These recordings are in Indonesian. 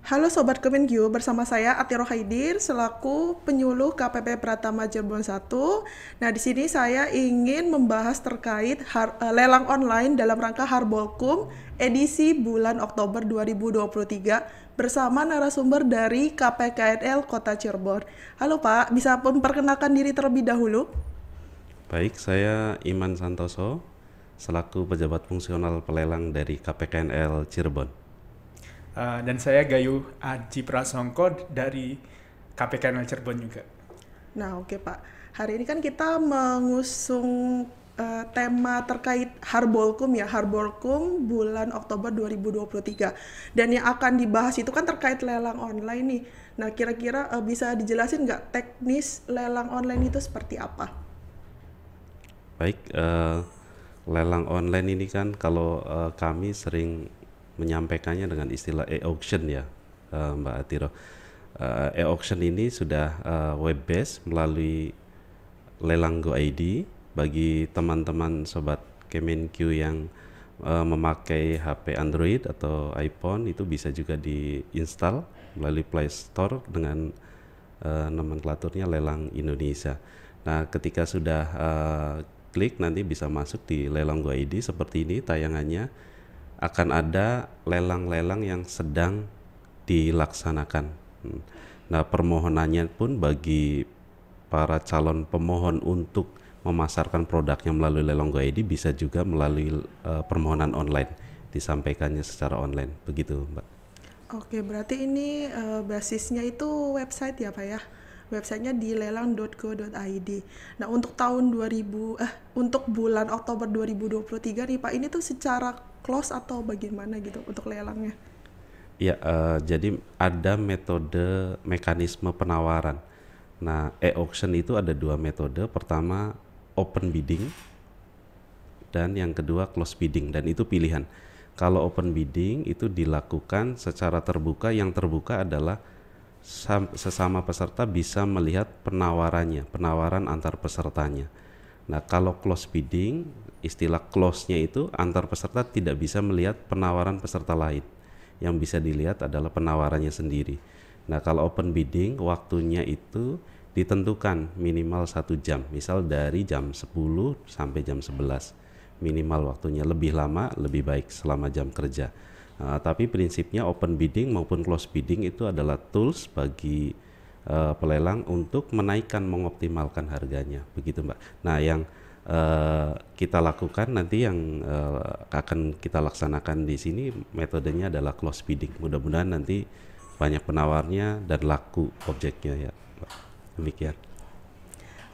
Halo Sobat Kemenkyu, bersama saya Atiro Haidir selaku penyuluh KPP Pratama Cirebon 1. Nah, di sini saya ingin membahas terkait lelang online dalam rangka Harbolkum edisi bulan Oktober 2023 bersama narasumber dari KPKNL Kota Cirebon. Halo Pak, bisa memperkenalkan diri terlebih dahulu? Baik, saya Iman Santoso, selaku pejabat fungsional pelelang dari KPKNL Cirebon. Dan saya Gayu Aji Prasongko dari KPKNL Cirebon juga. Nah, oke Pak. Hari ini kan kita mengusung tema terkait Harbolkum ya, Harbolkum bulan Oktober 2023. Dan yang akan dibahas itu kan terkait lelang online nih. Nah, kira-kira bisa dijelasin nggak teknis lelang online itu seperti apa? Baik, lelang online ini kan kalau kami sering menyampaikannya dengan istilah e-auction ya, Mbak Atiro. E-auction ini sudah web based melalui lelang Go ID. Bagi teman-teman sobat Kemenkyu yang memakai HP Android atau iPhone, itu bisa juga diinstal melalui Play Store dengan nomenklaturnya Lelang Indonesia. Nah, ketika sudah klik, nanti bisa masuk di lelang Go ID seperti ini tayangannya. Akan ada lelang-lelang yang sedang dilaksanakan. Nah, permohonannya pun bagi para calon pemohon untuk memasarkan produknya melalui lelang Go ID bisa juga melalui permohonan online, disampaikannya secara online. Begitu, Mbak. Oke, berarti ini basisnya itu website ya Pak ya? Websitenya di lelang.go.id. Nah, untuk untuk bulan Oktober 2023 nih Pak, ini tuh secara close atau bagaimana gitu untuk lelangnya? Ya, jadi ada metode mekanisme penawaran. Nah, e-auction itu ada dua metode. Pertama, open bidding, dan yang kedua close bidding, dan itu pilihan. Kalau open bidding itu dilakukan secara terbuka, yang terbuka adalah sesama peserta bisa melihat penawarannya, penawaran antar pesertanya. Nah, kalau close bidding, istilah close-nya itu antar peserta tidak bisa melihat penawaran peserta lain. Yang bisa dilihat adalah penawarannya sendiri. Nah, kalau open bidding, waktunya itu ditentukan minimal 1 jam, misal dari jam 10 sampai jam 11. Minimal waktunya, lebih lama lebih baik selama jam kerja. Tapi prinsipnya open bidding maupun close bidding itu adalah tools bagi pelelang untuk menaikkan, mengoptimalkan harganya, begitu Mbak. Nah, yang kita lakukan nanti, yang akan kita laksanakan di sini, metodenya adalah close bidding. Mudah-mudahan nanti banyak penawarnya dan laku objeknya ya, Mbak. Demikian.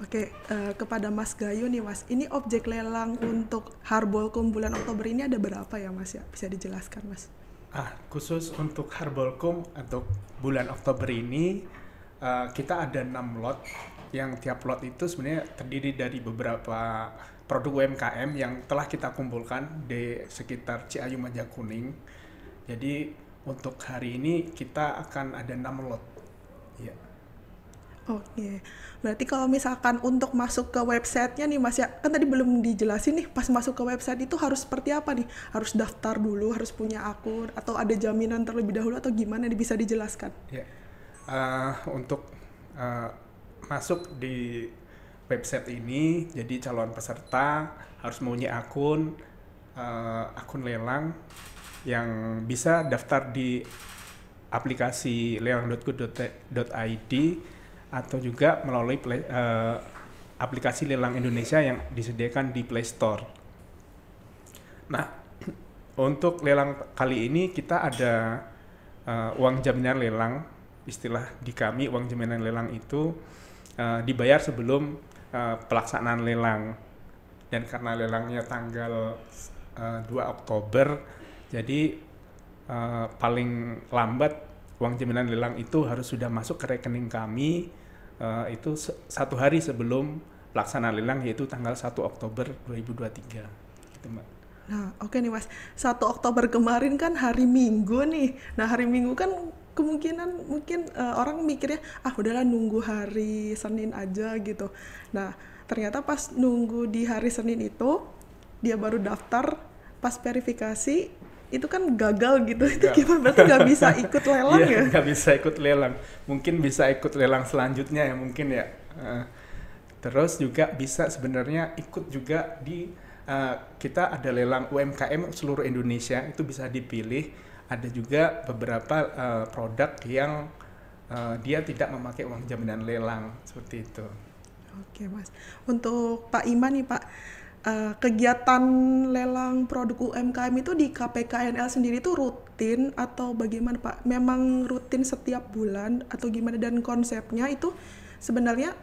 Oke, kepada Mas Gayu nih Mas, ini objek lelang untuk Harbolkum bulan Oktober ini ada berapa ya Mas ya? Bisa dijelaskan Mas? Khusus untuk Harbolkum untuk bulan Oktober ini, kita ada 6 lot, yang tiap lot itu sebenarnya terdiri dari beberapa produk UMKM yang telah kita kumpulkan di sekitar Ciayu Majakuning. Jadi untuk hari ini kita akan ada 6 lot. Ya. Oke, berarti kalau misalkan untuk masuk ke websitenya nih Mas ya, kan tadi belum dijelasin nih, pas masuk ke website itu harus seperti apa nih? Harus daftar dulu, harus punya akun, atau ada jaminan terlebih dahulu, atau gimana nih, bisa dijelaskan? Ya. Untuk masuk di website ini, jadi calon peserta harus mempunyai akun lelang yang bisa daftar di aplikasi lelang.go.id atau juga melalui aplikasi Lelang Indonesia yang disediakan di Play Store. Nah, untuk lelang kali ini kita ada uang jaminan lelang. Istilah di kami, uang jaminan lelang itu dibayar sebelum pelaksanaan lelang. Dan karena lelangnya tanggal 2 Oktober, jadi paling lambat uang jaminan lelang itu harus sudah masuk ke rekening kami itu 1 hari sebelum pelaksanaan lelang, yaitu tanggal 1 Oktober 2023. Gitu, Mbak. Nah, oke nih Mas, 1 Oktober kemarin kan hari Minggu nih. Nah, hari Minggu kan kemungkinan mungkin orang mikirnya, udahlah nunggu hari Senin aja gitu. Nah, ternyata pas nunggu di hari Senin itu, dia baru daftar, pas verifikasi, itu kan gagal gitu. Itu Gagal. gimana? Berarti nggak bisa ikut lelang Iya, ya? nggak bisa ikut lelang. Mungkin bisa ikut lelang selanjutnya ya mungkin ya. Terus juga bisa sebenarnya ikut juga di kita ada lelang UMKM seluruh Indonesia, itu bisa dipilih. Ada juga beberapa produk yang dia tidak memakai uang jaminan lelang seperti itu. Oke Mas, untuk Pak Iman nih Pak, kegiatan lelang produk UMKM itu di KPKNL sendiri itu rutin atau bagaimana Pak? Memang rutin setiap bulan atau gimana? Dan konsepnya itu sebenarnya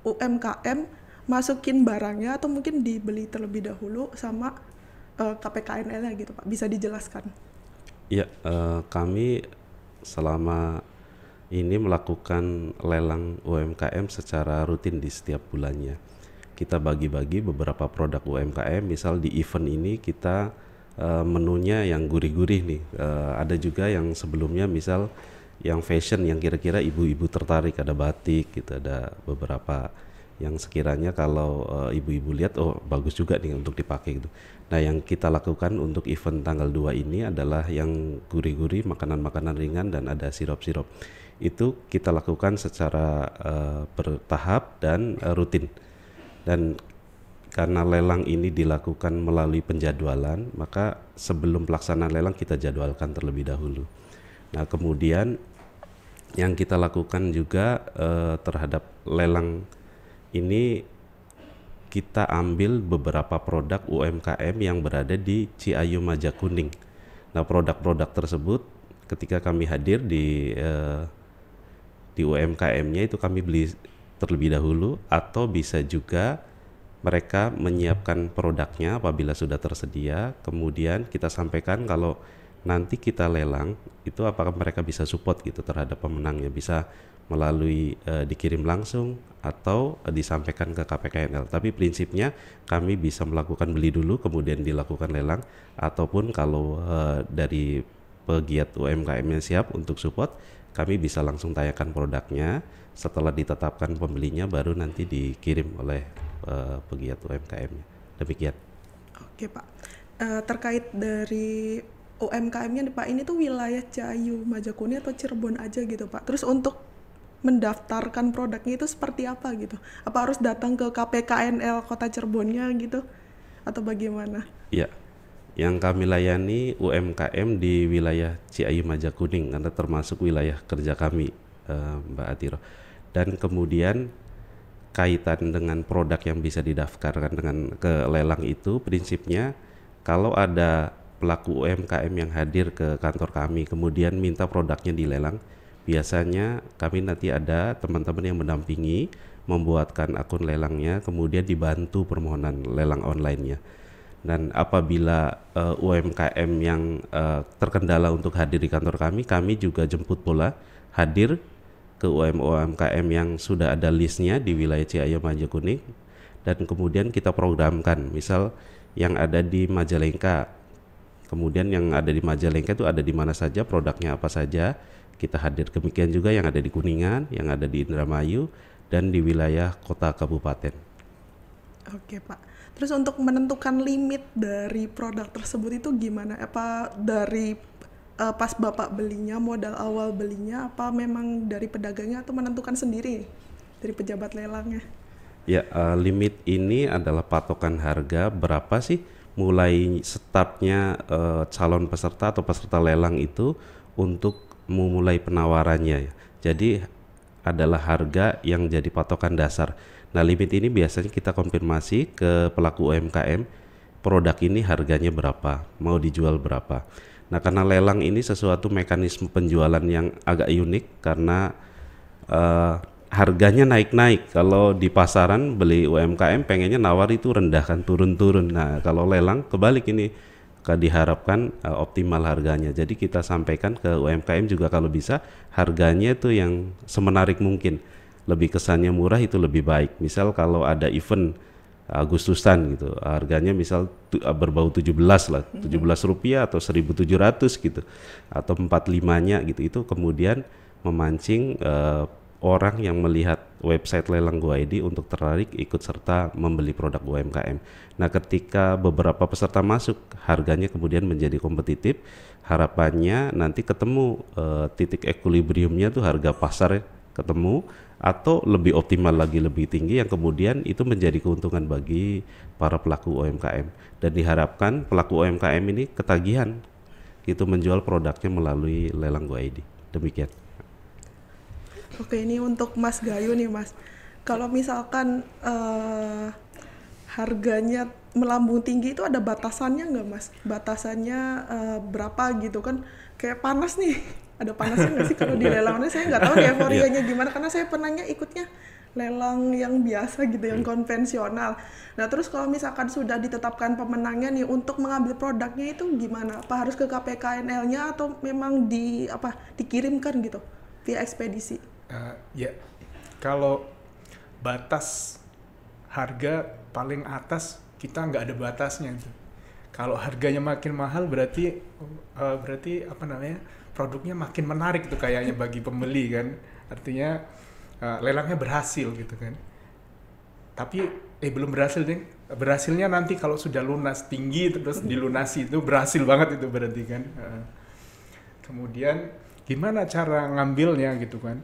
UMKM masukin barangnya atau mungkin dibeli terlebih dahulu sama KPKNL-nya gitu Pak? Bisa dijelaskan? Ya, kami selama ini melakukan lelang UMKM secara rutin di setiap bulannya. Kita bagi-bagi beberapa produk UMKM, misal di event ini kita menunya yang gurih-gurih nih. Ada juga yang sebelumnya misal yang fashion yang kira-kira ibu-ibu tertarik, ada batik gitu, ada beberapa yang sekiranya kalau ibu-ibu lihat oh bagus juga nih untuk dipakai gitu. Nah, yang kita lakukan untuk event tanggal 2 ini adalah yang gurih-gurih, makanan-makanan ringan dan ada sirup-sirup. Itu kita lakukan secara bertahap dan rutin. Dan karena lelang ini dilakukan melalui penjadwalan, maka sebelum pelaksanaan lelang kita jadwalkan terlebih dahulu. Nah, kemudian yang kita lakukan juga terhadap lelang ini, kita ambil beberapa produk UMKM yang berada di Ciayu Majakuning. Nah, produk-produk tersebut ketika kami hadir di UMKM-nya itu kami beli terlebih dahulu, atau bisa juga mereka menyiapkan produknya apabila sudah tersedia, kemudian kita sampaikan kalau nanti kita lelang itu apakah mereka bisa support gitu terhadap pemenangnya, bisa melalui dikirim langsung atau disampaikan ke KPKNL. Tapi prinsipnya kami bisa melakukan beli dulu kemudian dilakukan lelang, ataupun kalau dari pegiat UMKM yang siap untuk support, kami bisa langsung tayangkan produknya. Setelah ditetapkan pembelinya baru nanti dikirim oleh pegiat UMKM-nya. Demikian. Oke Pak, terkait dari UMKM-nya nih Pak, ini tuh wilayah Ciayu Majakuning atau Cirebon aja gitu Pak. Terus untuk mendaftarkan produknya itu seperti apa gitu? Apa harus datang ke KPKNL Kota Cirebonnya gitu? Atau bagaimana? Ya, yang kami layani UMKM di wilayah Ciayu Majakuning karena termasuk wilayah kerja kami, Mbak Atiro. Dan kemudian kaitan dengan produk yang bisa didaftarkan dengan ke lelang itu, prinsipnya kalau ada pelaku UMKM yang hadir ke kantor kami kemudian minta produknya dilelang, biasanya kami nanti ada teman-teman yang mendampingi membuatkan akun lelangnya, kemudian dibantu permohonan lelang online-nya. Dan apabila UMKM yang terkendala untuk hadir di kantor kami, kami juga jemput bola hadir ke UMKM yang sudah ada listnya di wilayah Ciayu Majakuning, dan kemudian kita programkan, misal yang ada di Majalengka, kemudian yang ada di Majalengka itu ada di mana saja, produknya apa saja, kita hadir. Demikian juga yang ada di Kuningan, yang ada di Indramayu, dan di wilayah kota kabupaten. Oke Pak, terus untuk menentukan limit dari produk tersebut itu gimana? Apa dari pas Bapak belinya, modal awal belinya, apa memang dari pedagangnya atau menentukan sendiri dari pejabat lelangnya? Ya, limit ini adalah patokan harga berapa sih mulai startnya calon peserta atau peserta lelang itu untuk memulai penawarannya. Jadi adalah harga yang jadi patokan dasar. Nah, limit ini biasanya kita konfirmasi ke pelaku UMKM, produk ini harganya berapa, mau dijual berapa. Nah, karena lelang ini sesuatu mekanisme penjualan yang agak unik karena harganya naik-naik. Kalau di pasaran beli UMKM pengennya nawar itu rendah kan, turun-turun. Nah, kalau lelang kebalik ini, diharapkan optimal harganya. Jadi kita sampaikan ke UMKM juga kalau bisa harganya itu yang semenarik mungkin. Lebih kesannya murah itu lebih baik. Misal kalau ada event Agustusan gitu, harganya misal berbau 17 lah, 17 rupiah atau 1.700 gitu, atau 45-nya gitu, itu kemudian memancing orang yang melihat website lelang Go.id untuk tertarik ikut serta membeli produk UMKM. Nah, ketika beberapa peserta masuk, harganya kemudian menjadi kompetitif. Harapannya nanti ketemu titik equilibriumnya tuh harga pasar ketemu atau lebih optimal lagi, lebih tinggi, yang kemudian itu menjadi keuntungan bagi para pelaku UMKM. Dan diharapkan pelaku UMKM ini ketagihan itu menjual produknya melalui lelang Go.id. Demikian. Oke, ini untuk Mas Gayu nih Mas. Kalau misalkan harganya melambung tinggi itu ada batasannya nggak Mas? Batasannya berapa gitu kan? Kayak panas nih. Ada panasnya nggak sih kalau di lelangnya? Saya nggak tahu nih euforianya gimana, karena saya pernahnya ikutnya lelang yang biasa gitu, yang konvensional. Nah terus kalau misalkan sudah ditetapkan pemenangnya nih, untuk mengambil produknya itu gimana? Apa harus ke KPKNL-nya atau memang dikirimkan gitu via ekspedisi? Ya, kalau batas harga paling atas kita nggak ada batasnya itu. Kalau harganya makin mahal berarti produknya makin menarik tuh kayaknya bagi pembeli kan. Artinya lelangnya berhasil gitu kan. Tapi belum berhasil deh. Berhasilnya nanti kalau sudah lunas tinggi terus dilunasi, itu berhasil banget itu berarti kan. Kemudian gimana cara ngambilnya gitu kan?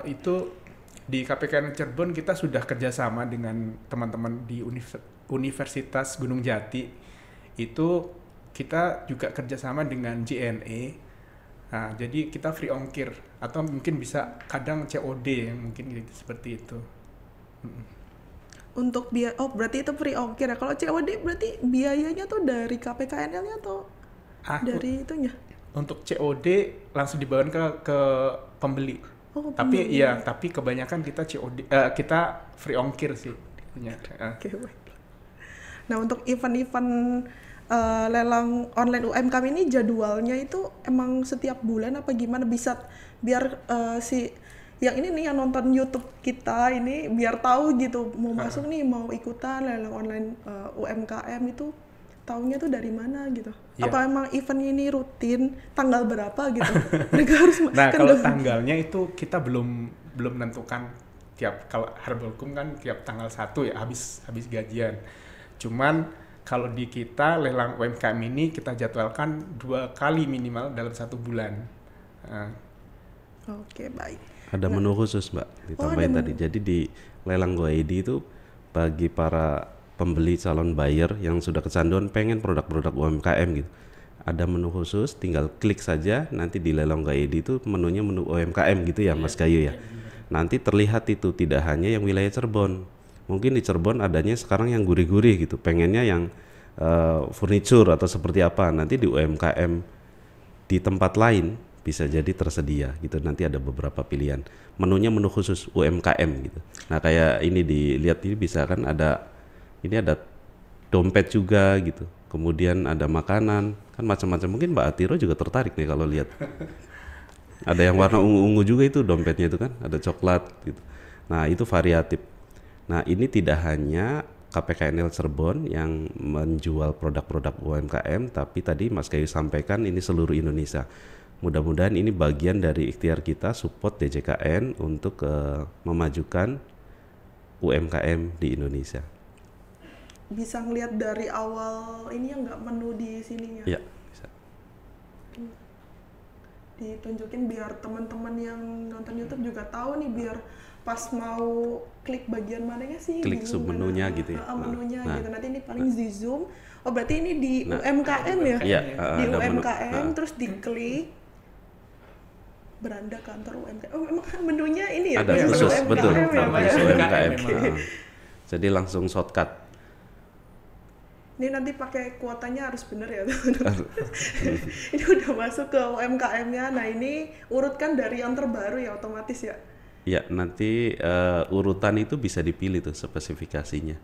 Itu di KPKN Cirebon kita sudah kerjasama dengan teman-teman di Universitas Gunung Jati. Itu kita juga kerjasama dengan JNE. Nah, jadi kita free ongkir atau mungkin bisa kadang COD yang mungkin gitu, seperti itu. Untuk berarti itu free ongkir ya. Kalau COD berarti biayanya tuh dari KPKNL-nya atau dari itunya? Untuk COD langsung dibawakan ke pembeli. Tapi kebanyakan kita COD, kita free ongkir sih. Oke, baik. Nah, untuk event-event lelang online UMKM ini jadwalnya itu emang setiap bulan apa gimana, bisa biar yang ini nih yang nonton YouTube kita ini biar tahu gitu mau masuk nih, mau ikutan lelang online UMKM itu tahunya tuh dari mana gitu. Yeah. Apa emang event ini rutin tanggal berapa gitu? Mereka harus kalau tanggalnya itu kita belum menentukan. Kalau Harbolkum kan tiap tanggal 1 ya habis gajian. Cuman kalau di kita lelang UMKM ini kita jadwalkan 2 kali minimal dalam 1 bulan. Oke, baik. Ada menu khusus Mbak, ditambahin tadi. Jadi di lelang Go.id itu bagi para pembeli calon buyer yang sudah kecanduan pengen produk-produk UMKM gitu, ada menu khusus, tinggal klik saja, nanti di lelang Go.id itu menunya menu UMKM gitu ya Mas Gayu ya. Nanti terlihat itu tidak hanya yang wilayah Cirebon. Mungkin di Cirebon adanya sekarang yang gurih-gurih gitu, pengennya yang furniture atau seperti apa, nanti di UMKM di tempat lain bisa jadi tersedia gitu. Nanti ada beberapa pilihan, menunya menu khusus UMKM gitu. Nah kayak ini dilihat ini bisa kan ada dompet juga gitu, kemudian ada makanan kan macam-macam. Mungkin Mbak Atiro juga tertarik nih kalau lihat ada yang warna ungu-ungu juga itu dompetnya itu kan, ada coklat gitu. Nah itu variatif. Nah ini tidak hanya KPKNL Cirebon yang menjual produk-produk UMKM, tapi tadi Mas Gayu sampaikan ini seluruh Indonesia. Mudah-mudahan ini bagian dari ikhtiar kita support DJKN untuk memajukan UMKM di Indonesia. Bisa ngelihat dari awal ini yang nggak menu di sininya? Iya, bisa. Ditunjukin biar teman-teman yang nonton YouTube juga tahu nih, biar pas mau klik bagian mananya sih, klik sub menunya gitu ya. Menunya gitu. Nanti ini paling di zoom. Oh berarti ini di UMKM ya? Iya, di UMKM terus diklik beranda kantor UMKM. Oh memang menunya ini ya? Ada khusus, UMKM betul. ya, Khusus UMKM. Jadi langsung shortcut. Ini nanti pakai kuotanya harus bener ya teman-teman. Ini udah masuk ke UMKM-nya. Nah ini urutkan dari yang terbaru ya otomatis ya? Ya nanti urutan itu bisa dipilih tuh spesifikasinya,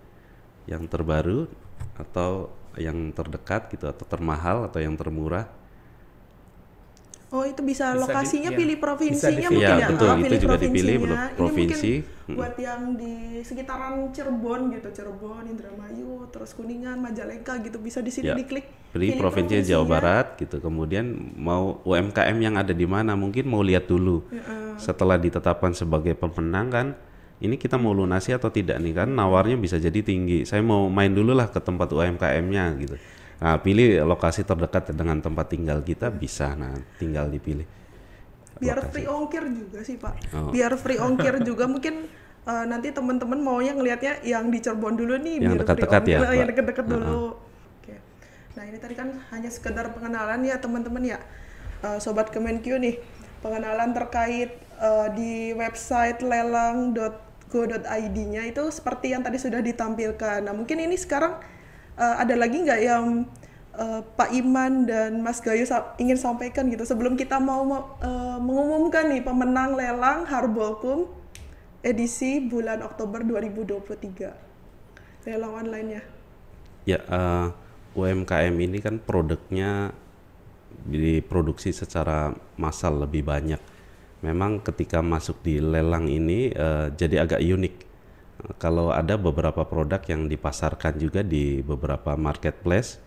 yang terbaru atau yang terdekat gitu, atau termahal atau yang termurah. Oh itu bisa lokasinya pilih provinsinya mungkin ya? Betul, pilih itu juga dipilih provinsi. Ini mungkin buat yang di sekitaran Cirebon gitu, Cirebon, Indramayu, terus Kuningan, Majalengka gitu, bisa di sini diklik. Pilih provinsinya Jawa Barat gitu, kemudian mau UMKM yang ada di mana, mungkin mau lihat dulu. Setelah ditetapkan sebagai pemenang kan, ini kita mau lunasi atau tidak nih kan, nawarnya bisa jadi tinggi. Saya mau main dulu lah ke tempat UMKM-nya gitu. Nah, pilih lokasi terdekat dengan tempat tinggal kita bisa, nah tinggal dipilih. Biar lokasi. free ongkir juga sih Pak. Oh. Biar free ongkir juga mungkin nanti teman-teman maunya ngelihatnya yang di Cirebon dulu nih, Yang biar dekat-dekat free ya, ongkir, yang Pak? dekat-dekat dulu. Oke. Nah ini tadi kan hanya sekedar pengenalan ya teman-teman ya, Sobat Kemenq nih, pengenalan terkait di website lelang.go.id-nya itu seperti yang tadi sudah ditampilkan. Nah mungkin ini sekarang ada lagi nggak yang Pak Iman dan Mas Gayu ingin sampaikan gitu sebelum kita mau mengumumkan nih pemenang lelang Harbolkum edisi bulan Oktober 2023 lelang online-nya. Ya, UMKM ini kan produknya diproduksi secara massal lebih banyak. Memang ketika masuk di lelang ini jadi agak unik. Kalau ada beberapa produk yang dipasarkan juga di beberapa marketplace,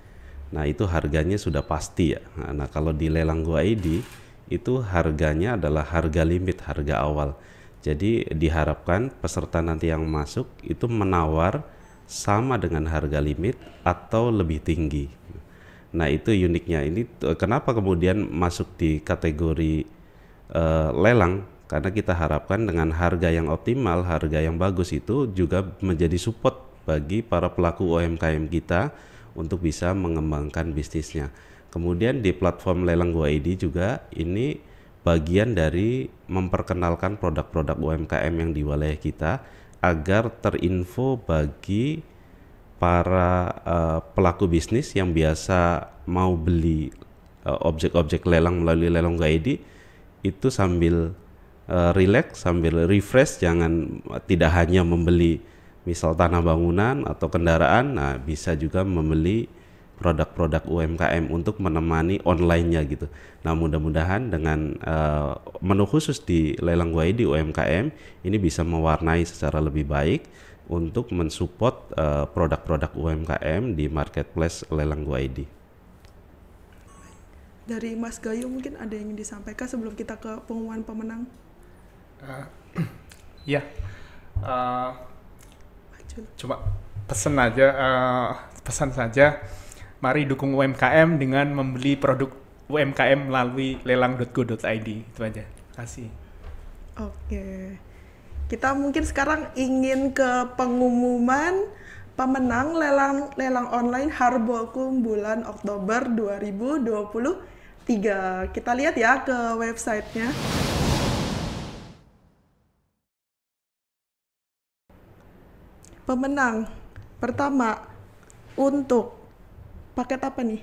nah itu harganya sudah pasti ya. Nah kalau di lelang Go.id itu harganya adalah harga limit, harga awal. Jadi diharapkan peserta nanti yang masuk itu menawar sama dengan harga limit atau lebih tinggi. Nah itu uniknya. Ini kenapa kemudian masuk di kategori lelang, karena kita harapkan dengan harga yang optimal, harga yang bagus itu juga menjadi support bagi para pelaku UMKM kita untuk bisa mengembangkan bisnisnya. Kemudian di platform lelang Go.id juga ini bagian dari memperkenalkan produk-produk UMKM yang di wilayah kita agar terinfo bagi para pelaku bisnis yang biasa mau beli objek-objek lelang melalui lelang Go.id itu sambil relax, sambil refresh, jangan tidak hanya membeli misal tanah bangunan atau kendaraan, nah bisa juga membeli produk-produk UMKM untuk menemani online-nya gitu. Nah mudah-mudahan dengan menu khusus di lelang Go.id UMKM ini bisa mewarnai secara lebih baik untuk mensupport produk-produk UMKM di marketplace lelang Go.id. Dari Mas Gayu mungkin ada yang disampaikan sebelum kita ke pengumuman pemenang? Ya. Cuma pesan saja, mari dukung UMKM dengan membeli produk UMKM melalui lelang.go.id. Itu aja. Terima kasih. Oke. Kita mungkin sekarang ingin ke pengumuman pemenang lelang online Harbolkum bulan Oktober 2023. Kita lihat ya ke websitenya. Pemenang pertama untuk paket apa nih?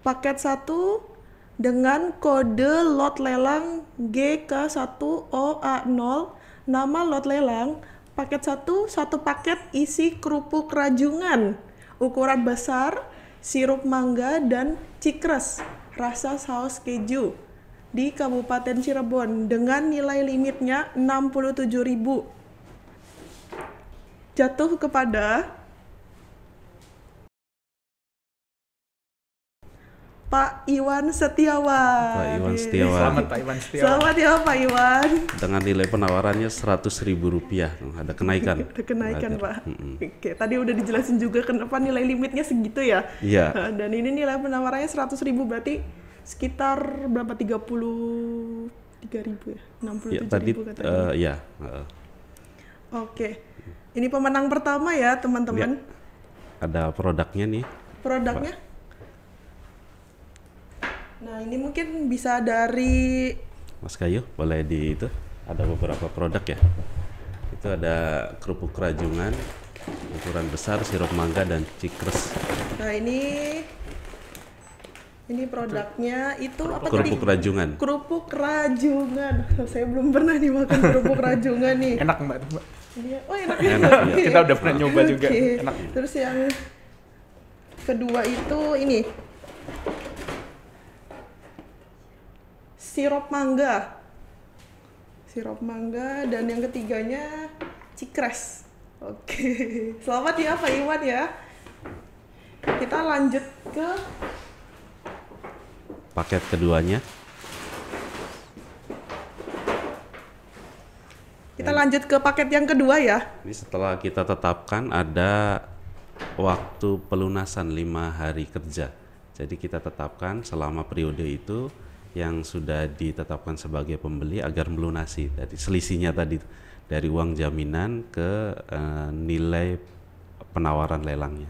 Paket 1 dengan kode lot lelang GK1OA0, nama lot lelang. Paket 1, satu paket isi kerupuk rajungan ukuran besar, sirup mangga dan cikres rasa saus keju di Kabupaten Cirebon dengan nilai limitnya 67.000. Jatuh kepada Pak Iwan Setiawan. Pak Iwan Setiawan. Selamat Pak Iwan Setiawan. Selamat ya Pak Iwan. Dengan nilai penawarannya Rp100.000, ada kenaikan. Ada kenaikan Ada. Pak. Oke, tadi udah dijelasin juga kenapa nilai limitnya segitu ya. Iya. Dan ini nilai penawarannya 100.000 berarti sekitar berapa? 33.000 ya? 67.000 Ya, tadi katanya. ya. Oke. Ini pemenang pertama ya teman-teman. Ada produknya nih. Produknya. Nah ini mungkin bisa dari Mas Gayu, boleh di itu. Ada beberapa produk ya. Itu ada kerupuk rajungan ukuran besar, sirup mangga dan cikres. Nah ini produknya itu apa Kerupuk tadi? rajungan. Kerupuk rajungan. Saya belum pernah nih makan kerupuk rajungan nih. Enak Mbak. Oh enak ya. Enak, iya. Kita udah pernah nyoba juga. Oke. Enak. Terus yang kedua itu ini sirup mangga dan yang ketiganya cikres. Oke, selamat ya Pak Iwan ya. Kita lanjut ke Paket keduanya. Kita lanjut ke paket yang kedua ya. Ini setelah kita tetapkan ada waktu pelunasan 5 hari kerja. Jadi kita tetapkan selama periode itu yang sudah ditetapkan sebagai pembeli agar melunasi dari selisihnya tadi dari uang jaminan ke nilai penawaran lelangnya.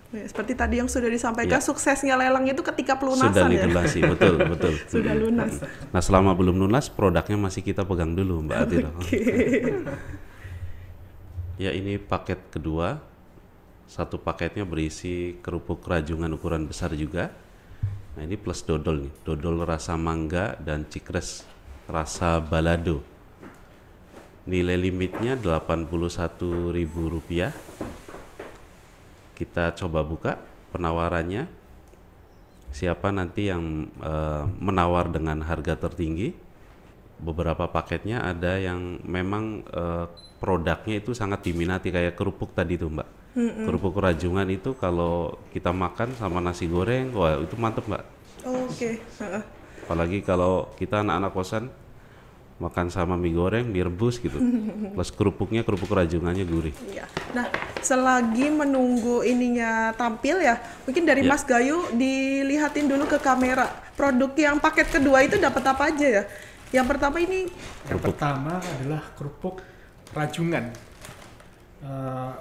Ya, seperti tadi yang sudah disampaikan, suksesnya lelang itu ketika pelunasan sudah ya. dilunasi, betul. Sudah lunas. Nah selama belum lunas produknya masih kita pegang dulu Mbak Atiro. Ya ini paket kedua. Satu paketnya berisi kerupuk rajungan ukuran besar juga. Nah ini plus dodol nih, dodol rasa mangga dan cikres rasa balado. Nilai limitnya Rp81.000. Kita coba buka penawarannya. Siapa nanti yang menawar dengan harga tertinggi. Beberapa paketnya ada yang memang produknya itu sangat diminati kayak kerupuk tadi tuh Mbak. Kerupuk rajungan itu kalau kita makan sama nasi goreng, wah itu mantep Mbak. Oke. Apalagi kalau kita anak-anak kosan makan sama mie goreng, mie rebus gitu. Plus kerupuknya, kerupuk rajungannya gurih. Iya. Nah, selagi menunggu ininya tampil ya, mungkin dari Mas Gayu dilihatin dulu ke kamera. Produk yang paket kedua itu dapat apa aja ya? Yang pertama ini Yang pertama adalah kerupuk rajungan.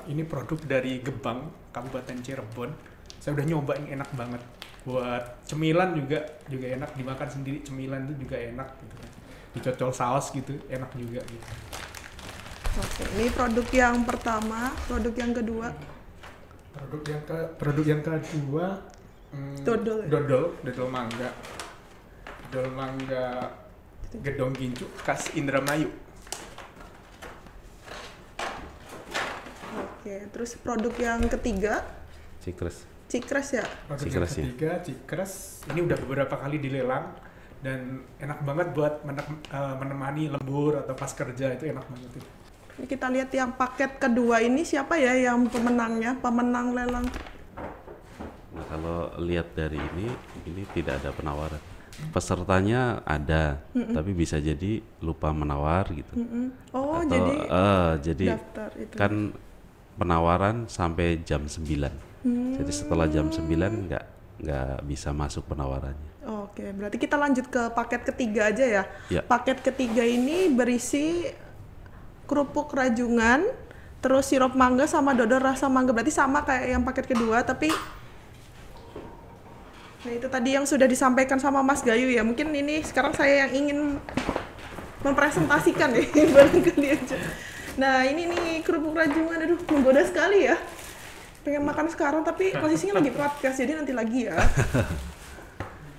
Ini produk dari Gebang, Kabupaten Cirebon. Saya udah nyobain, enak banget. Buat cemilan juga enak, dimakan sendiri cemilan itu juga enak gitu kan. Dicocol saus gitu, enak juga gitu. Oke, ini produk yang pertama, produk yang kedua. Produk yang kedua Dodol. Dodol mangga. Dodol mangga gedong gincu khas Indramayu. Oke, terus produk yang ketiga Cikres ya. Produk yang ketiga Cikres. Ini udah beberapa kali dilelang dan enak banget buat menemani lembur atau pas kerja, itu enak banget itu. Ini kita lihat yang paket kedua ini siapa ya yang pemenangnya, pemenang lelang. Nah kalau lihat dari ini tidak ada penawaran. Pesertanya ada, tapi bisa jadi lupa menawar gitu. Oh, atau, jadi daftar itu. Kan penawaran sampai jam 9. Jadi setelah jam 9 nggak bisa masuk penawarannya. Oke, berarti kita lanjut ke paket ketiga aja ya. Ya. Paket ketiga ini berisi kerupuk rajungan, terus sirup mangga sama dodol rasa mangga. Berarti sama kayak yang paket kedua, tapi nah itu tadi yang sudah disampaikan sama Mas Gayu ya. Mungkin ini sekarang saya yang ingin mempresentasikan ya, barangkali aja. Nah ini nih kerupuk rajungan, aduh menggoda sekali ya. Pengen makan sekarang tapi posisinya lagi podcast, jadi nanti lagi ya.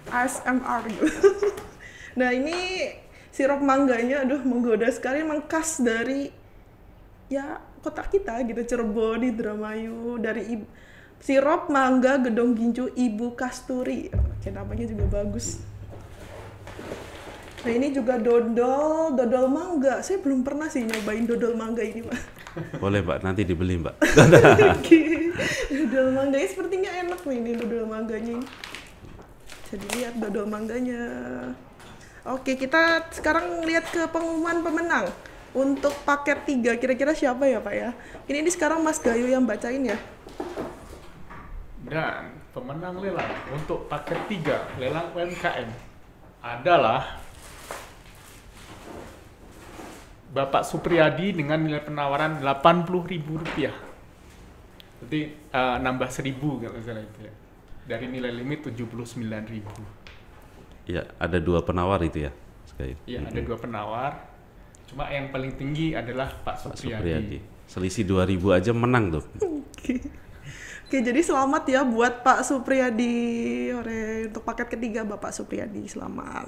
ASMR gitu. Nah ini sirup mangganya, aduh menggoda sekali, memang khas dari ya kota kita gitu, Cirebon, Indramayu, dari sirup mangga gedong gincu Ibu Kasturi. Oke, namanya juga bagus. Nah ini juga dodol mangga. Saya belum pernah sih nyobain dodol mangga ini, Pak. Boleh Mbak, nanti dibeli Mbak. Dodol mangganya sepertinya enak nih, ini dodol mangganya. Bisa dilihat dodol mangganya. Oke, kita sekarang lihat ke pengumuman pemenang. Untuk paket 3, kira-kira siapa ya Pak ya? Ini sekarang Mas Gayu yang bacain ya. Dan pemenang lelang untuk paket 3 lelang UMKM adalah Bapak Supriyadi dengan nilai penawaran Rp80.000. Jadi nambah 1.000 kalau salah itu ya. Dari nilai limit Rp79.000. Ya, ada 2 penawar itu ya. Iya, ada 2 penawar. Cuma yang paling tinggi adalah Pak Supriyadi. Selisih 2.000 aja menang tuh. Oke, jadi selamat ya buat Pak Supriyadi. Untuk paket ketiga Bapak Supriyadi, selamat.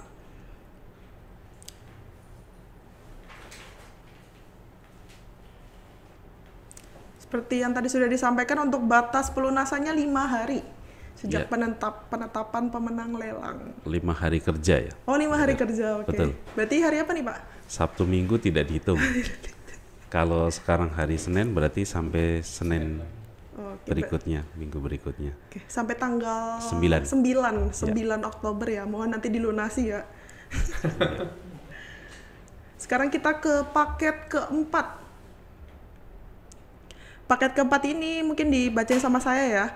Seperti yang tadi sudah disampaikan, untuk batas pelunasannya 5 hari sejak penetapan pemenang lelang. 5 hari kerja ya. Oh, 5 hari kerja, oke. Betul. Berarti hari apa nih Pak? Sabtu Minggu tidak dihitung. Kalau sekarang hari Senin berarti sampai Senin berikutnya, minggu berikutnya. Oke, sampai tanggal 9 Oktober ya. Mohon nanti dilunasi ya. Sekarang kita ke paket keempat. Paket keempat ini mungkin dibacain sama saya ya.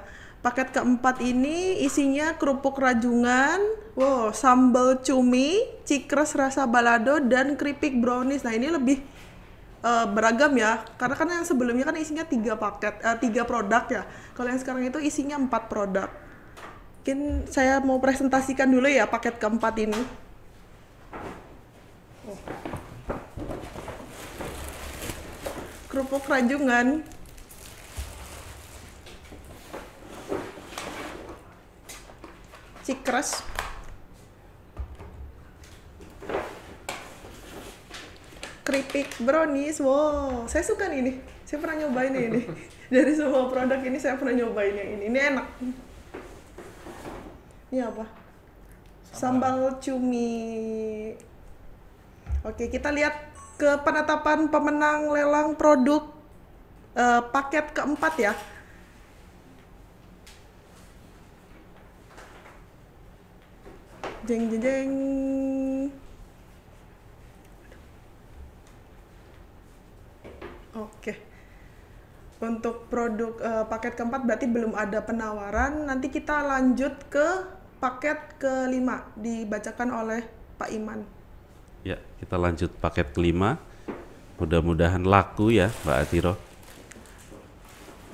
Paket keempat ini isinya kerupuk rajungan, wow, sambal cumi, cikres rasa balado, dan keripik brownies. Nah ini lebih beragam ya, karena kan yang sebelumnya kan isinya 3 produk ya. Kalau yang sekarang itu isinya 4 produk. Mungkin saya mau presentasikan dulu ya paket keempat ini. Kerupuk rajungan. Cikres. Keripik brownies, wow, saya suka nih ini. Saya pernah nyobain ini. Dari semua produk ini saya pernah nyobain yang ini. Ini enak. Ini apa? Sambal cumi. Oke, kita lihat ke penetapan pemenang lelang produk paket keempat ya. Jeng jeng jeng. Oke. Untuk produk paket keempat berarti belum ada penawaran. Nanti kita lanjut ke paket kelima dibacakan oleh Pak Iman. Ya, kita lanjut paket kelima. Mudah-mudahan laku ya, Mbak Atiro.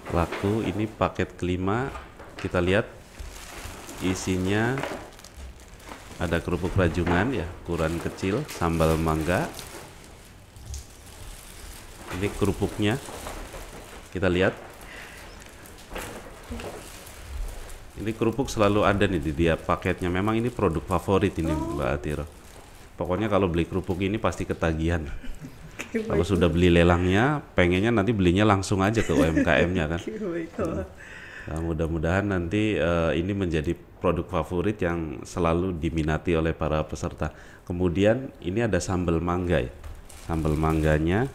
Laku, ini paket kelima. Kita lihat isinya ada kerupuk rajungan ya, ukuran kecil, sambal mangga. Ini kerupuknya. Kita lihat. Ini kerupuk selalu ada nih di dia paketnya. Memang ini produk favorit ini Mbak Atiro. Pokoknya kalau beli kerupuk ini pasti ketagihan. Kalau sudah beli lelangnya, pengennya nanti belinya langsung aja ke UMKM-nya kan. Nah, mudah-mudahan nanti ini menjadi produk favorit yang selalu diminati oleh para peserta. Kemudian ini ada sambal mangga ya. Sambal mangganya,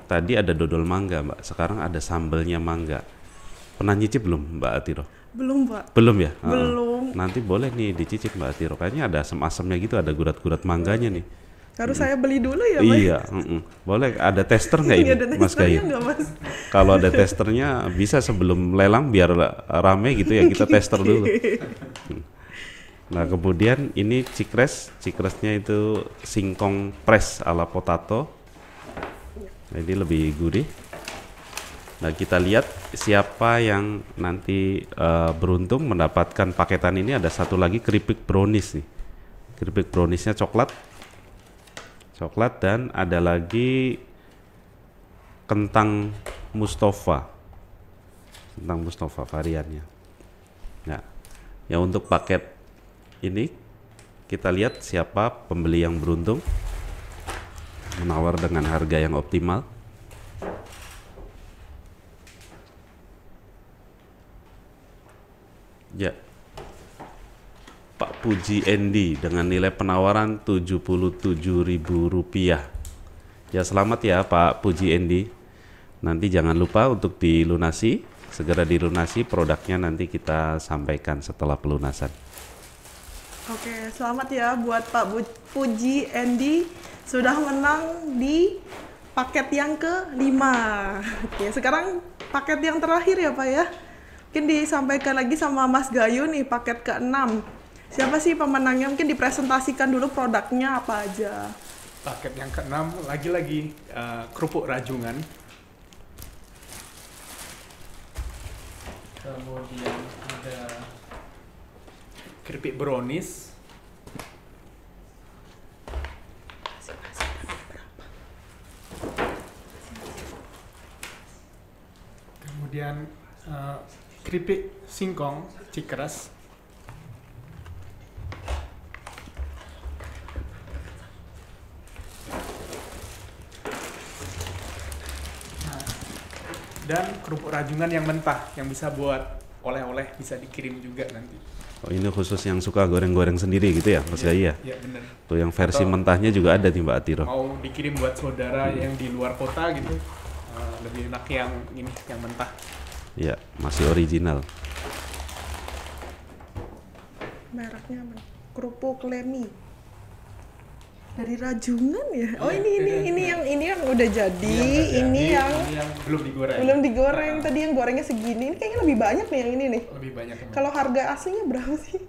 tadi ada dodol mangga Mbak, sekarang ada sambalnya mangga. Pernah nyicip belum Mbak Atiro? Belum Pak. Belum ya? Belum. Nanti boleh nih dicicip Mbak Atiro. Kayaknya ada asam-asamnya gitu, ada gurat-gurat mangganya nih. Harus saya beli dulu ya Pak? Iya, boleh. Ada tester nggak ini Mas Gayu? Kalau ada testernya bisa sebelum lelang biar rame gitu ya, kita tester dulu. Nah kemudian ini cikresnya itu singkong press ala potato. Nah, ini lebih gurih. Nah kita lihat siapa yang nanti beruntung mendapatkan paketan ini. Ada satu lagi keripik brownies nih. Keripik browniesnya coklat dan ada lagi kentang Mustafa variannya. Nah ya untuk paket ini kita lihat siapa pembeli yang beruntung menawar dengan harga yang optimal. Ya, Pak Puji Endi dengan nilai penawaran Rp77.000. Ya selamat ya Pak Puji Endi. Nanti jangan lupa untuk dilunasi, segera dilunasi produknya, nanti kita sampaikan setelah pelunasan. Oke, selamat ya buat Pak Puji Endi sudah menang di paket yang ke-5. Oke, sekarang paket yang terakhir ya Pak ya. Mungkin disampaikan lagi sama Mas Gayu nih paket ke-6. Siapa sih pemenangnya? Mungkin dipresentasikan dulu produknya apa aja. Paket yang ke-6 lagi-lagi kerupuk rajungan. Kemudian ada keripik brownies. Kemudian keripik singkong cikres. Dan kerupuk rajungan yang mentah yang bisa buat oleh-oleh, bisa dikirim juga nanti. Oh ini khusus yang suka goreng-goreng sendiri gitu ya Mas Gayu ya? Iya benar. Tuh yang versi mentahnya juga ada nih Mbak Atiro. Mau dikirim buat saudara yang di luar kota gitu, lebih enak yang ini, yang mentah. Ya masih original. Mereknya apa? Kerupuk Lemi. Dari Rajungan ya. Oh ini yang udah jadi, ini yang belum digoreng. Belum digoreng. Tadi yang gorengnya segini. Ini kayaknya lebih banyak nih yang ini nih. Lebih banyak. Kalau harga aslinya berapa sih?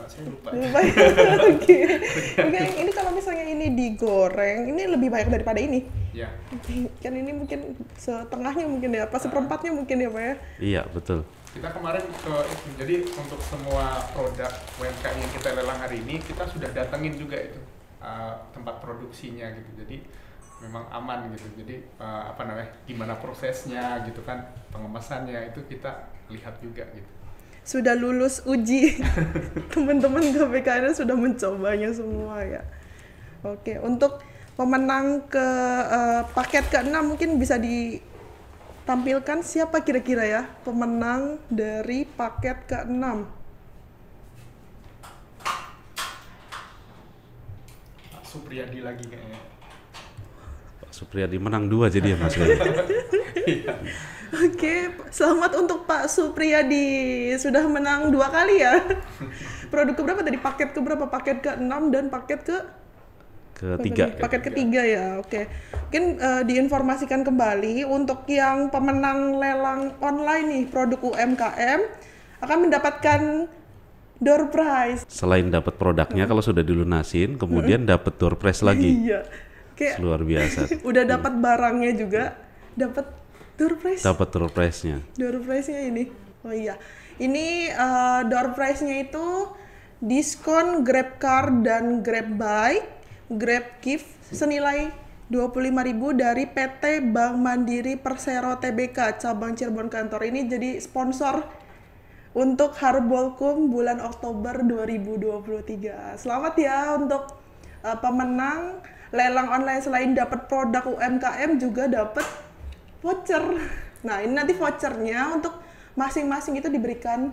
Saya lupa. Oke. Ini kalau misalnya ini digoreng, ini lebih banyak daripada ini. Iya. Kan ini mungkin setengahnya mungkin ya, apa seperempatnya mungkin ya Pak ya? Iya, betul. Kita kemarin jadi untuk semua produk UMKM yang kita lelang hari ini, kita sudah datengin juga itu tempat produksinya gitu. Jadi memang aman gitu. Jadi gimana prosesnya gitu kan, pengemasannya itu kita lihat juga gitu. Sudah lulus uji. Teman-teman KPKN sudah mencobanya semua ya. Oke, untuk pemenang ke paket ke-6 mungkin bisa ditampilkan siapa kira-kira ya pemenang dari paket ke-6. Pak Supriyadi lagi kayaknya. Pak Supriyadi menang 2 jadi ya Mas. Oke, selamat untuk Pak Supriyadi, sudah menang 2 kali ya. Produk keberapa tadi? Paket keberapa? Paket ke-6 dan paket ketiga. Paket ketiga ya, oke. Mungkin diinformasikan kembali untuk yang pemenang lelang online nih, produk UMKM akan mendapatkan door prize. Selain dapat produknya kalau sudah dilunasin, kemudian dapat door prize lagi. Iya. Kayak luar biasa. Udah dapat barangnya juga, dapat door prize. Dapat door prize-nya. Door prize-nya ini. Oh iya. Ini door prize-nya itu diskon GrabCar dan GrabBike, GrabGift senilai 25.000 dari PT Bank Mandiri Persero Tbk cabang Cirebon kantor. Ini jadi sponsor untuk Harbolkum bulan Oktober 2023. Selamat ya untuk pemenang lelang online. Selain dapat produk UMKM juga dapat voucher. Nah, ini nanti vouchernya untuk masing-masing itu diberikan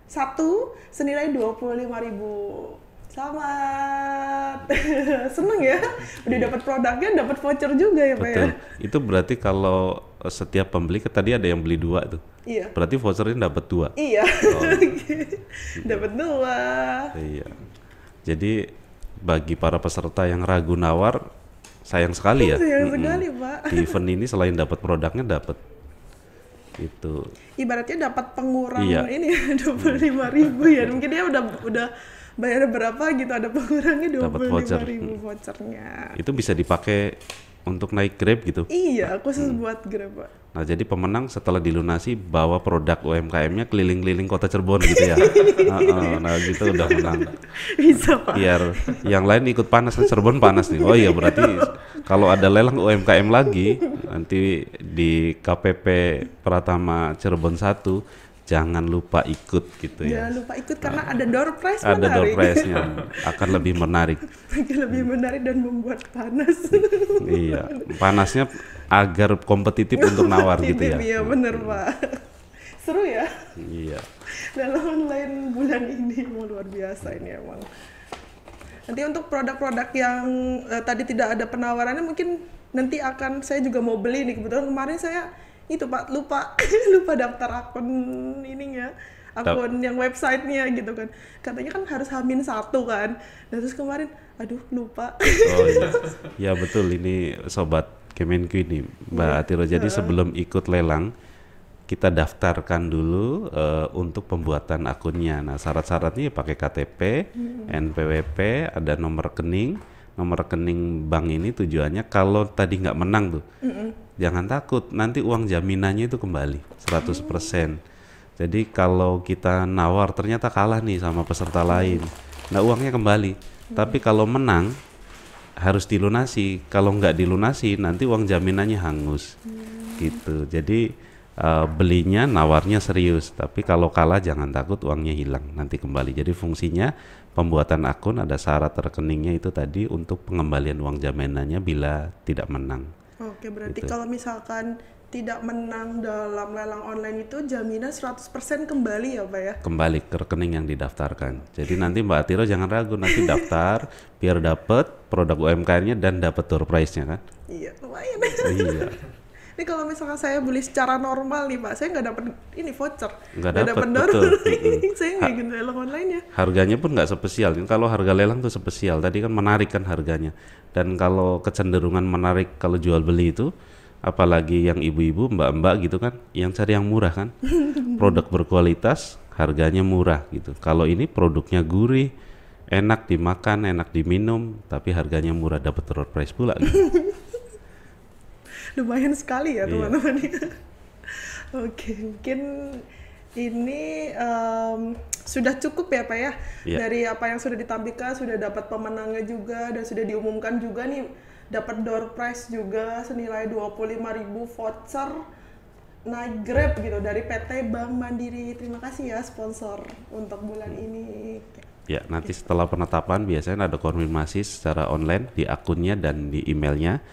satu senilai 25.000. Selamat. Seneng ya? Udah dapat produknya, dapat voucher juga ya Pak ya? Betul. Itu berarti kalau setiap pembeli, tadi ada yang beli 2 tuh. Iya. Berarti vouchernya dapat 2. Iya. Oh. Dapat 2. Iya. Jadi bagi para peserta yang ragu nawar, sayang sekali ya. Sayang sekali Pak. Di event ini selain dapat produknya, dapat itu. Ibaratnya dapat pengurang Iya. ini 25.000 ya. Mungkin dia udah bayar berapa gitu, ada pengurangnya 25.000 vouchernya. Itu bisa dipakai untuk naik Grab gitu. Iya, khusus buat Grab Pak. Nah, jadi pemenang setelah dilunasi bawa produk UMKM-nya keliling-keliling kota Cirebon gitu ya. Nah, gitu udah menang. Bisa Pak. Biar yang lain ikut panas, Cirebon panas nih. Oh iya, berarti kalau ada lelang UMKM lagi nanti di KPP Pratama Cirebon 1, jangan lupa ikut gitu ya. Jangan lupa ikut karena ada door prize Ada menarik. door prize-nya, akan lebih menarik. Lebih menarik dan membuat panas. Iya, panasnya agar kompetitif untuk nawar gitu ya. Iya bener Pak. Seru ya. Iya. Dalam online bulan ini emang luar biasa ini emang. Nanti untuk produk-produk yang tadi tidak ada penawarannya mungkin nanti akan saya juga mau beli nih. Kebetulan kemarin saya itu Pak lupa daftar akun ininya, akun yang websitenya gitu kan. Katanya kan harus H-1 kan. Nah terus kemarin aduh lupa. Oh iya. Ya betul, ini sobat Kemenku ini Mbak Atiro. Jadi sebelum ikut lelang kita daftarkan dulu untuk pembuatan akunnya. Nah, syarat-syaratnya pakai KTP, NPWP, ada nomor rekening. Nomor rekening bank ini tujuannya kalau tadi nggak menang tuh, jangan takut, nanti uang jaminannya itu kembali 100%. Jadi kalau kita nawar ternyata kalah nih sama peserta lain, nah uangnya kembali. Tapi kalau menang harus dilunasi, kalau nggak dilunasi nanti uang jaminannya hangus, gitu. Jadi belinya nawarnya serius, tapi kalau kalah jangan takut, uangnya hilang nanti kembali. Jadi fungsinya pembuatan akun ada syarat rekeningnya itu tadi untuk pengembalian uang jaminannya bila tidak menang. Oke, berarti Gitu. kalau misalkan tidak menang dalam lelang online itu jaminan 100% kembali ya Pak ya? Kembali ke rekening yang didaftarkan. Jadi nanti Mbak Atiro jangan ragu, nanti daftar biar dapat produk UMKM-nya dan dapat door prize-nya kan. Iya, lumayan. Iya. Ini Ini kalau misalkan saya beli secara normal nih Pak, saya nggak dapat ini voucher, Nggak nggak dapat, dapat betul. saya nggak ikut lelang online ya. Harganya pun nggak spesial. Kalau harga lelang tuh spesial. Tadi kan menarik kan harganya. Dan kalau kecenderungan menarik kalau jual beli itu, apalagi yang ibu-ibu, mbak-mbak gitu kan, yang cari yang murah kan. Produk berkualitas, harganya murah gitu. Kalau ini produknya gurih, enak dimakan, enak diminum, tapi harganya murah, dapat door prize pula gitu. Lumayan sekali ya Iya. teman-teman. Oke, mungkin ini sudah cukup ya Pak ya. Iya. Dari apa yang sudah ditampilkan, sudah dapat pemenangnya juga dan sudah diumumkan juga nih dapat door prize juga senilai 25.000 voucher naik Grab gitu dari PT Bank Mandiri. Terima kasih ya sponsor untuk bulan ini. Ya, nanti setelah penetapan biasanya ada konfirmasi secara online di akunnya dan di emailnya.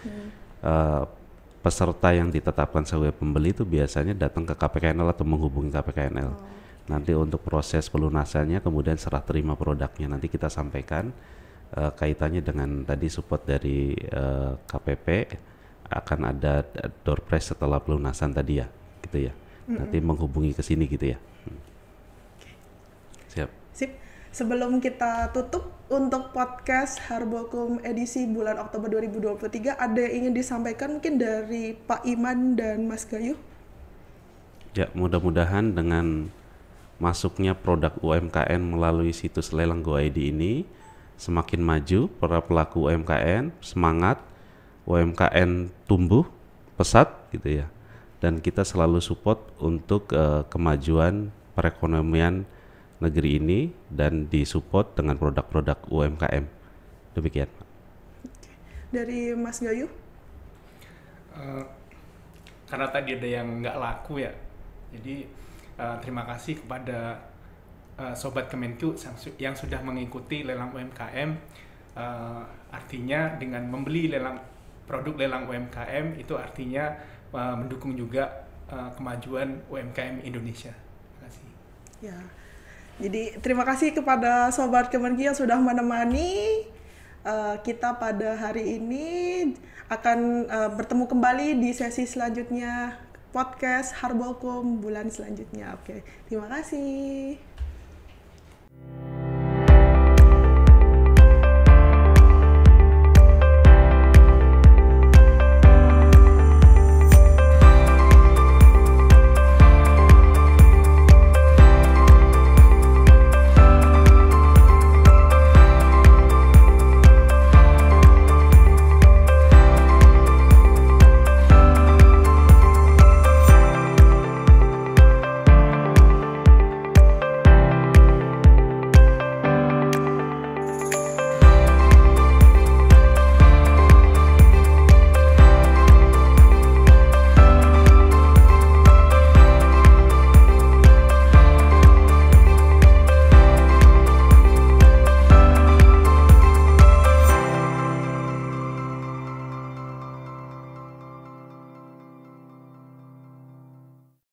Peserta yang ditetapkan sebagai pembeli itu biasanya datang ke KPKNL atau menghubungi KPKNL. Nanti untuk proses pelunasannya, kemudian serah terima produknya, nanti kita sampaikan kaitannya dengan tadi support dari KPP, akan ada door prize setelah pelunasan tadi ya, gitu ya. Nanti menghubungi ke sini gitu ya. Siap. Sip. Sebelum kita tutup untuk podcast Harbolkum edisi bulan Oktober 2023, ada yang ingin disampaikan mungkin dari Pak Iman dan Mas Gayu? Ya, mudah-mudahan dengan masuknya produk UMKM melalui situs lelang Go.id ini semakin maju para pelaku UMKM, semangat UMKM tumbuh pesat gitu ya. Dan kita selalu support untuk kemajuan perekonomian negeri ini dan disupport dengan produk-produk UMKM. Demikian. Dari Mas Gayu? Karena tadi ada yang nggak laku ya, jadi terima kasih kepada Sobat Kemenku yang sudah mengikuti lelang UMKM. Artinya dengan membeli produk lelang UMKM itu artinya mendukung juga kemajuan UMKM Indonesia. Terima kasih. Ya. Jadi terima kasih kepada Sobat Kemenku yang sudah menemani kita pada hari ini. Akan bertemu kembali di sesi selanjutnya podcast Harbolkum bulan selanjutnya. Oke, terima kasih.